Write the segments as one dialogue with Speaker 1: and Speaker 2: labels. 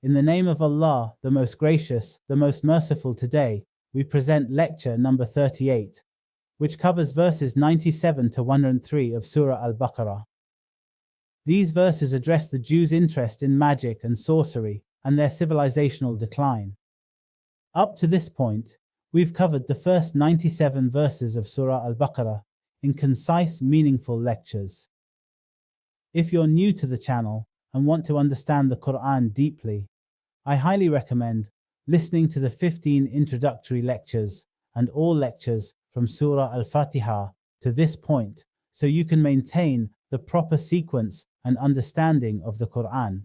Speaker 1: In the name of Allah, the most gracious, the most merciful, today we present lecture number 38, which covers verses 97 to 103 of Surah Al-Baqarah. These verses address the Jews' interest in magic and sorcery and their civilizational decline. Up to this point, we've covered the first 97 verses of Surah Al-Baqarah in concise, meaningful lectures. If you're new to the channel and want to understand the Qur'an deeply, I highly recommend listening to the 15 introductory lectures and all lectures from Surah Al-Fatiha to this point so you can maintain the proper sequence and understanding of the Qur'an.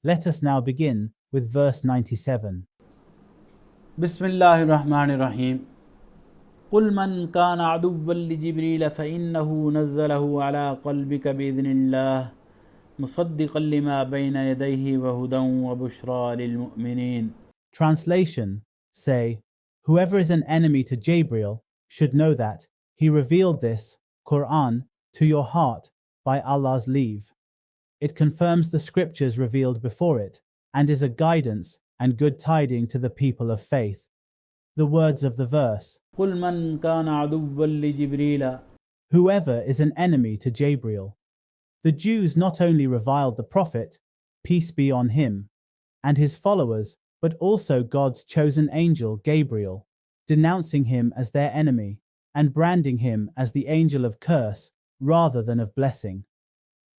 Speaker 1: Let us now begin with verse 97.
Speaker 2: Bismillahir Rahmanir Rahim. قل من كان عدوا لجبريل فإنه نزله على قلبك بإذن الله مصدقا لما بين يديه وهدى وبشرى للمؤمنين.
Speaker 1: Translation: say, whoever is an enemy to Gabriel should know that he revealed this Qur'an to your heart by Allah's leave. It confirms the scriptures revealed before it and is a guidance and good tiding to the people of faith. The words of the verse:
Speaker 2: قل من كان عدوا لجبريل.
Speaker 1: Whoever is an enemy to Gabriel. The Jews not only reviled the Prophet, peace be on him, and his followers, but also God's chosen angel Gabriel, denouncing him as their enemy and branding him as the angel of curse rather than of blessing.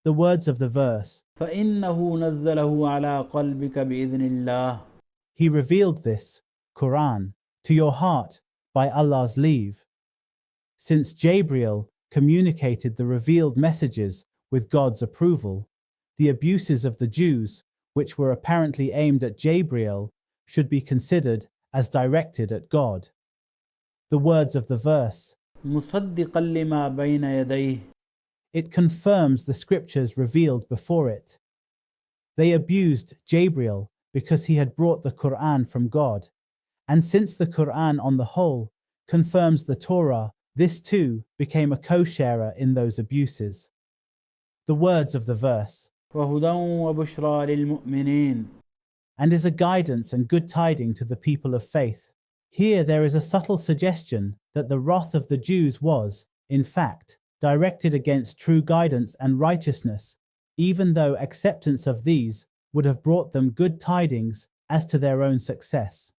Speaker 1: The words of the verse:
Speaker 2: فإنه نزله على قلبك بإذن الله.
Speaker 1: He revealed this Qur'an to your heart by Allah's leave. Since Gabriel communicated the revealed messages with God's approval, the abuses of the Jews, which were apparently aimed at Gabriel, should be considered as directed at God. The words of the verse:
Speaker 2: مصدقا لما بين يديه.
Speaker 1: It confirms the scriptures revealed before it. They abused Gabriel because he had brought the Qur'an from God, and since the Qur'an on the whole confirms the Torah, this too became a co-sharer in those abuses. The words of the verse:
Speaker 2: وهدى وبشرى للمؤمنين.
Speaker 1: And is a guidance and good tiding to the people of faith. Here there is a subtle suggestion that the wrath of the Jews was, in fact, directed against true guidance and righteousness, even though acceptance of these would have brought them good tidings as to their own success.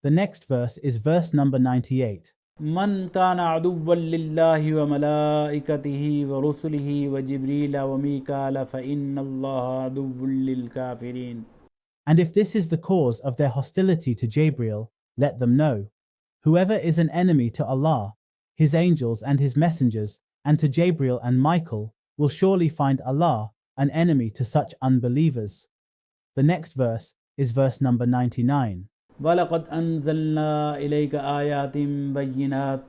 Speaker 1: The next verse is verse number 98.
Speaker 2: من كان عدوا لله وملائكته ورسله وجبريل وميكال فإن الله عدو للكافرين.
Speaker 1: And if this is the cause of their hostility to Gabriel, let them know. Whoever is an enemy to Allah, His angels and His messengers, and to Gabriel and Michael, will surely find Allah an enemy to such unbelievers. The next verse is verse number 99.
Speaker 2: وَلَقَدْ أَنزَلْنَا إِلَيْكَ آيَاتٍ بَيِّنَاتٍ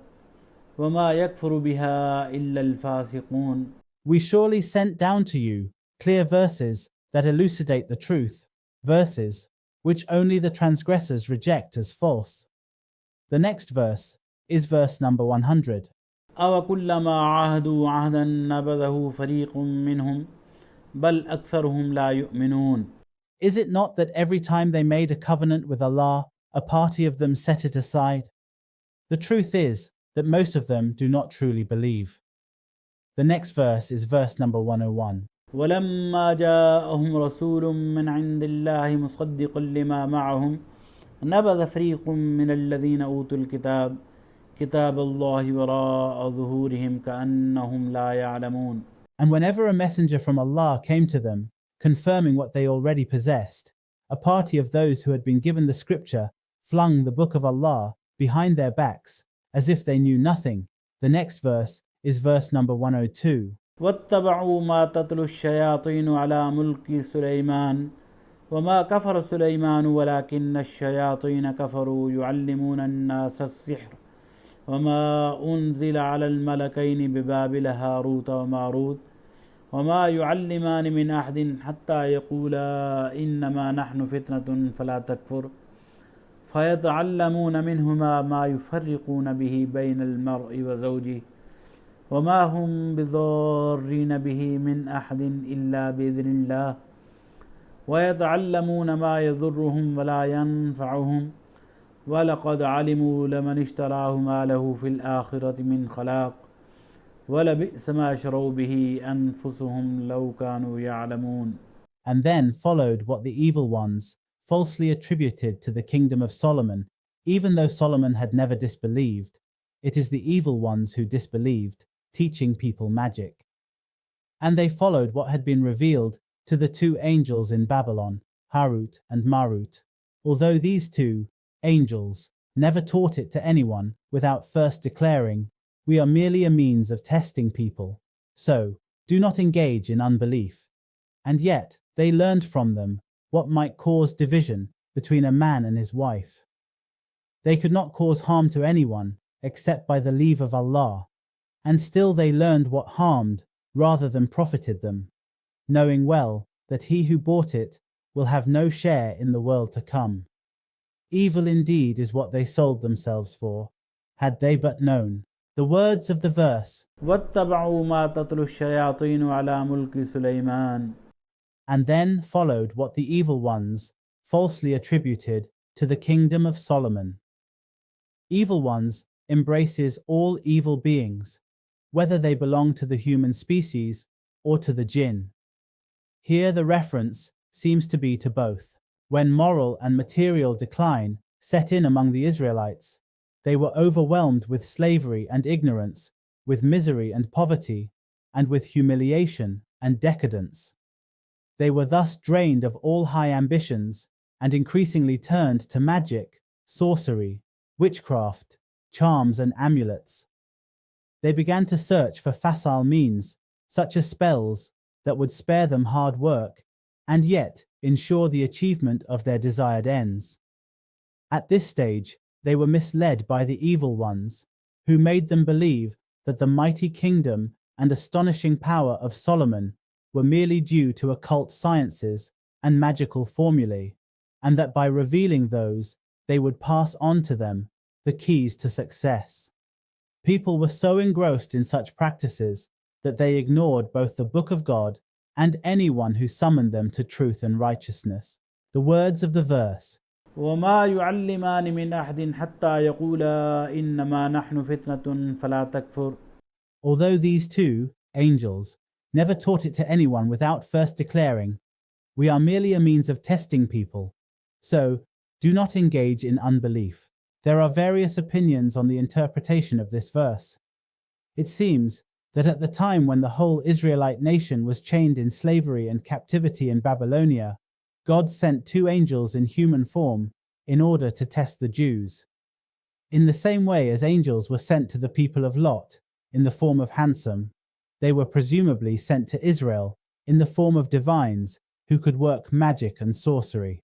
Speaker 2: وَمَا يَكْفُرُ بِهَا إِلَّا الْفَاسِقُونَ.
Speaker 1: We surely sent down to you clear verses that elucidate the truth, verses which only the transgressors reject as false. The next verse is verse number 100.
Speaker 2: أَوَكُلَّمَا عَاهَدُوا عَهْدًا نَبَذَهُ فَرِيقٌ مِّنْهُمْ بَلْ أَكْثَرُهُمْ لَا يُؤْمِنُونَ.
Speaker 1: Is it not that every time they made a covenant with Allah, a party of them set it aside? The truth is that most of them do not truly believe. The next verse is verse number 101.
Speaker 2: وَلَمَّا جَاءَهُمْ رَسُولٌ مِّنْ عِندِ اللَّهِ مُصَدِّقٌ لِمَا مَعَهُمْ نَبَذَ فَرِيقٌ مِّنَ الَّذِينَ أُوتُوا الْكِتَابَ كِتَابَ اللَّهِ وَرَاءَ ظُهُورِهِمْ كَأَنَّهُمْ لَا يَعْلَمُونَ.
Speaker 1: And whenever a messenger from Allah came to them, confirming what they already possessed, a party of those who had been given the scripture flung the book of Allah behind their backs, as if they knew nothing. The next verse is verse number 102.
Speaker 2: وَاتَّبَعُوا مَا تَتْلُو الشَّيَاطِينُ عَلَى مُلْكِ سُلَيْمَانَ وَمَا كَفَرَ سُلَيْمَانُ وَلَكِنَّ الشَّيَاطِينَ كَفَرُوا يُعَلِّمُونَ النَّاسَ السِّحْرَ وَمَا أُنزِلَ عَلَى الْمَلَكَيْنِ بِبَابِلَ هَارُوتَ وَمَارُوتَ وما يعلمان من أحد حتى يقولا إنما نحن فتنة فلا تكفر فيتعلمون منهما ما يفرقون به بين المرء وزوجه وما هم بضارين به من أحد إلا بإذن الله ويتعلمون ما يضرهم ولا ينفعهم ولقد علموا لمن اشتراه ما له في الآخرة من خلاق وَلَبِئْسَ مَا شَرَوْا بِهِ أَنفُسُهُمْ لَوْ كَانُوا يَعْلَمُونَ.
Speaker 1: And then followed what the evil ones falsely attributed to the kingdom of Solomon, even though Solomon had never disbelieved. It is the evil ones who disbelieved, teaching people magic. And they followed what had been revealed to the two angels in Babylon, Harut and Marut, although these two angels never taught it to anyone without first declaring, "We are merely a means of testing people, so do not engage in unbelief." And yet they learned from them what might cause division between a man and his wife. They could not cause harm to anyone except by the leave of Allah, and still they learned what harmed rather than profited them, knowing well that he who bought it will have no share in the world to come. Evil indeed is what they sold themselves for, had they but known. The words of the verse,
Speaker 2: وَاتَّبَعُوا مَا تَتْلُو الشَّيَاطِينُ عَلَى مُلْكِ سُلَيْمَانَ.
Speaker 1: and then followed what the evil ones falsely attributed to the kingdom of Solomon. Evil ones embraces all evil beings, whether they belong to the human species or to the jinn. Here the reference seems to be to both. When moral and material decline set in among the Israelites, they were overwhelmed with slavery and ignorance, with misery and poverty, and with humiliation and decadence. They were thus drained of all high ambitions and increasingly turned to magic, sorcery, witchcraft, charms and amulets. They began to search for facile means, such as spells that would spare them hard work and yet ensure the achievement of their desired ends. At this stage, they were misled by the evil ones, who made them believe that the mighty kingdom and astonishing power of Solomon were merely due to occult sciences and magical formulae, and that by revealing those, they would pass on to them the keys to success. People were so engrossed in such practices that they ignored both the Book of God and anyone who summoned them to truth and righteousness. The words of the verse,
Speaker 2: وَمَا يُعَلِّمَانِ مِنْ أَحْدٍ حَتَّى يَقُولَا إِنَّمَا نَحْنُ فِتْنَةٌ فَلَا تَكْفُرْ.
Speaker 1: although these two angels never taught it to anyone without first declaring, "We are merely a means of testing people, so do not engage in unbelief." There are various opinions on the interpretation of this verse. It seems that at the time when the whole Israelite nation was chained in slavery and captivity in Babylonia, God sent two angels in human form in order to test the Jews. In the same way as angels were sent to the people of Lot in the form of handsome, they were presumably sent to Israel in the form of divines who could work magic and sorcery.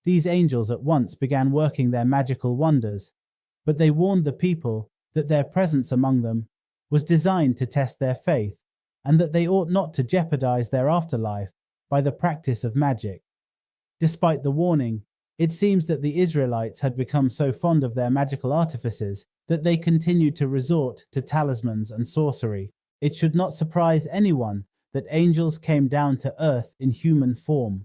Speaker 1: These angels at once began working their magical wonders, but they warned the people that their presence among them was designed to test their faith, and that they ought not to jeopardize their afterlife by the practice of magic. Despite the warning, it seems that the Israelites had become so fond of their magical artifices that they continued to resort to talismans and sorcery. It should not surprise anyone that angels came down to earth in human form.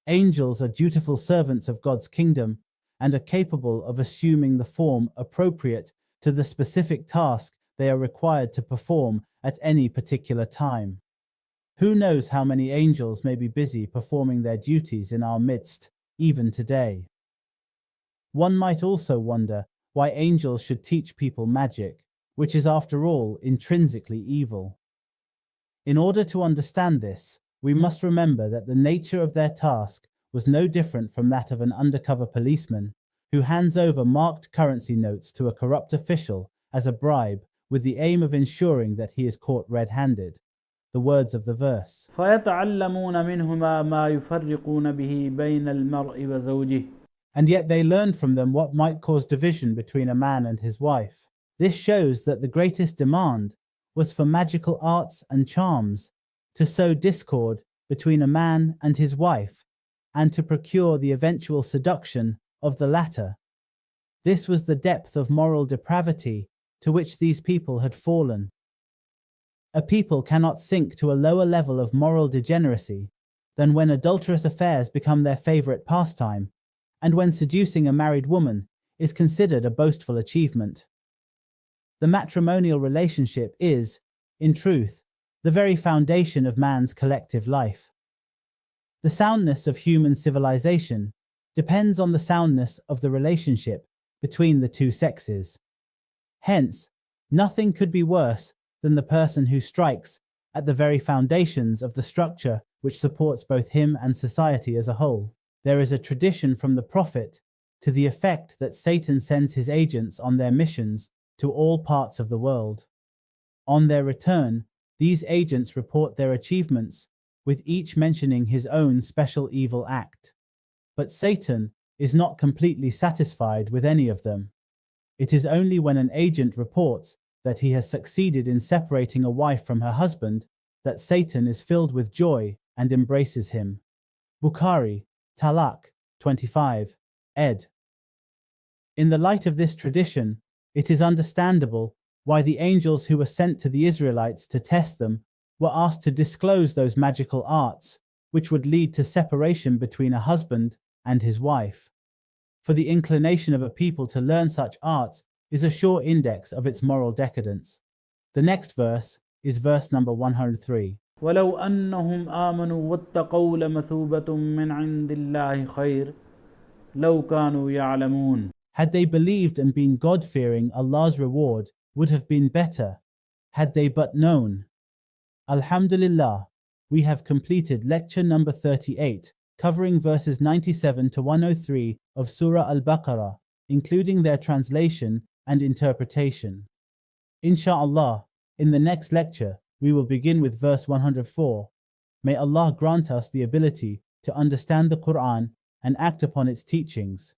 Speaker 1: Angels are dutiful servants of God's kingdom and are capable of assuming the form appropriate to the specific task they are required to perform at any particular time. Who knows how many angels may be busy performing their duties in our midst, even today? One might also wonder why angels should teach people magic, which is after all intrinsically evil. In order to understand this, we must remember that the nature of their task was no different from that of an undercover policeman who hands over marked currency notes to a corrupt official as a bribe with the aim of ensuring that he is caught red-handed. The words of the verse,
Speaker 2: فَيَتَعَلَّمُونَ مِنْهُمَا مَا يُفَرِّقُونَ بِهِ بَيْنَ الْمَرْءِ وَزَوْجِهِ.
Speaker 1: and yet they learned from them what might cause division between a man and his wife. This shows that the greatest demand was for magical arts and charms to sow discord between a man and his wife, and to procure the eventual seduction of the latter. This was the depth of moral depravity to which these people had fallen. A people cannot sink to a lower level of moral degeneracy than when adulterous affairs become their favorite pastime, and when seducing a married woman is considered a boastful achievement. The matrimonial relationship is, in truth, the very foundation of man's collective life. The soundness of human civilization depends on the soundness of the relationship between the two sexes. Hence, nothing could be worse than the person who strikes at the very foundations of the structure which supports both him and society as a whole. There is a tradition from the Prophet to the effect that Satan sends his agents on their missions to all parts of the world. On their return, these agents report their achievements, with each mentioning his own special evil act. But Satan is not completely satisfied with any of them. It is only when an agent reports that he has succeeded in separating a wife from her husband that Satan is filled with joy and embraces him. Bukhari, Talaq, 25, ed. In the light of this tradition, it is understandable why the angels who were sent to the Israelites to test them were asked to disclose those magical arts which would lead to separation between a husband and his wife. For the inclination of a people to learn such arts is a sure index of its moral decadence. The next verse is verse number 103.
Speaker 2: وَلَوْ أَنَّهُمْ آمَنُوا وَاتَّقَوْا لَمَثُوبَةٌ مِّنْ عِندِ اللَّهِ خَيْرٌ لَوْ كَانُوا يَعْلَمُونَ.
Speaker 1: Had they believed and been God-fearing, Allah's reward would have been better, had they but known. Alhamdulillah, we have completed lecture number 38, covering verses 97 to 103 of Surah Al-Baqarah, including their translation and interpretation. Insha'Allah, in the next lecture, we will begin with verse 104. May Allah grant us the ability to understand the Qur'an and act upon its teachings.